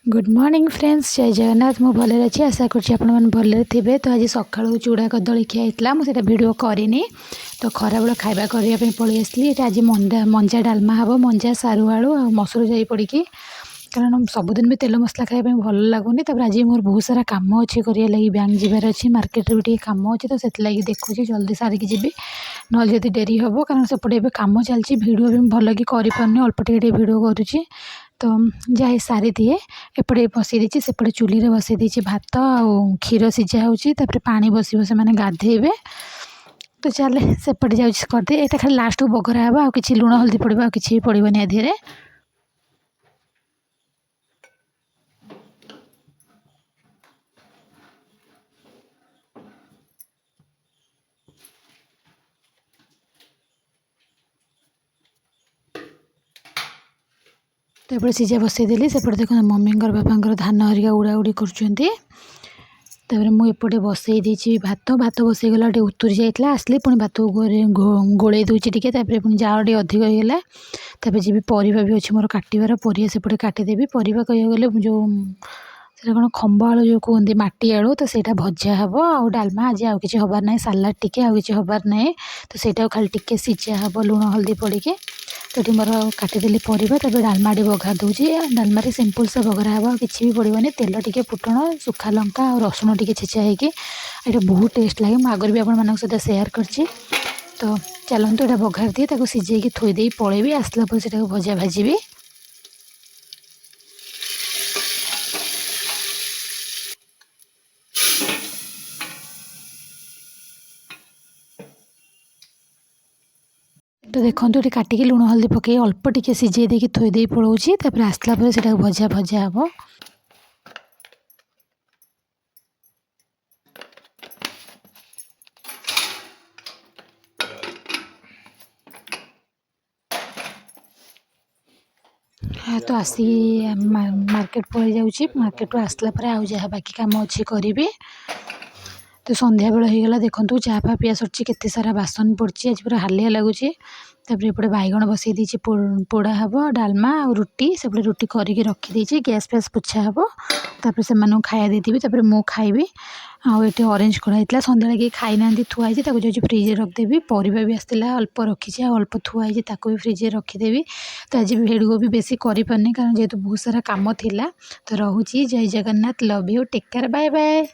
Good morning friends, जय जगन्नाथ। मु भले अच्छी आशा कर भले थे। तो आज सका चूड़ा कदली खिया होता मुझे भिडियो करनी। तो खराबेल खाଇବା करने पलि आसली। आज मंजा डालमा हम, मंजा सारू आलू आ मसूर जाई पड़ी, कारण सबुदिन भी तेल मसला खाया भल लगुनि। आज मोर बहुत सारा काम अच्छे करिया लगी, बैंक जीवार अच्छी, मार्केट भी काम अच्छे। तो से देखुची जल्दी सारिकी जी ना जदि डेरी हम, कारण सेपटे काम चलती भिडियो भी भल कि पारे, अल्प टे भिडियो करुँची। तो जाए सारी दिए एपटे बसई देती, सेपटे चूल्हे बसई देती भात आ क्षीर सीझा होपर पानी बस से मैंने गाधेबे। तो चले सेपटे जाऊँगी करदे। यहाँ खाली लास्ट को बघरा हे आ कि लुण हल्दी पड़ो, आ कि पड़ोनी आधे। तो ये सीझा बसईदेली। सेपटे देख मम्मी बापा धान हरिका उड़ा उड़ी कर मुझे बसई देती भात। भात बसई गला उतुरी जाइए, आसली पुणी भात गोले दूसरी टे, पुणी जाओ टे अधिक होगा। जी परिवा भी अच्छी मोर काटार, परिया सेपटे काटिदेवी। परिवा कह गले जो कौन खम्ब आलू जो कहते माटी आलू, तो सहीटा भजा हम आ डालमा। आज आउ कि हबार ना, सालाड टिके आउ कि हबार ना। तो सहीटा खाली टिके सीझा हम लुण हल्दी पड़ी। तो ये मोर काटिदेली परिवा, डालमा बघार दूसरी। डालमा सिंपल से बघरा हम, किसी भी पड़ोनी। तेल टिके फुटण, सुखा लंका और रसुण टिके छेचा होगी। ये बहुत टेस्ट लगे। मुझे आगर भी आप सहित सेयार करछि। तो चलतु यहाँ बघार दिए, सीझे थोदे पलैबी। आसला पर भजा भाजी। तो देखो ये काटिकी लुण हल्दी पकई अल्प टिके सीझे देकी थोदे पलाऊँगी। आसला पर भजा भजा हम। तो आसी मार्केट पलि जाऊँगी। मार्केट आसला पर आउ जहाँ बाकी काम अच्छी करी। तो संध्या बेल हो गला। देखो चाह फा पिया सर, केते सारा बासन पड़ी। आज पूरा हालिया लगुच। एपटे बैगण बसई देती पोड़ा हम, डालमा और रुटी। सेपटे रुटी करके रखी गैस फैस पोछा हम। तापर से खाया देती। मु खाइबी। आटे ऑरेंज कड़ा होता सन्ध्या कि खाई ना थुआई, जाऊँगी फ्रिज रखिदेवी। परिवा भी आसला अल्प रखी, अल्प थुआई भी फ्रिज रखिदेवी। तो आज भिडियो भी बेसी करि पारनी, कारण जेहेतु बहुत सारा काम थिला। तो रहुची। जय Jagannath. Love you. Take care. Bye bye.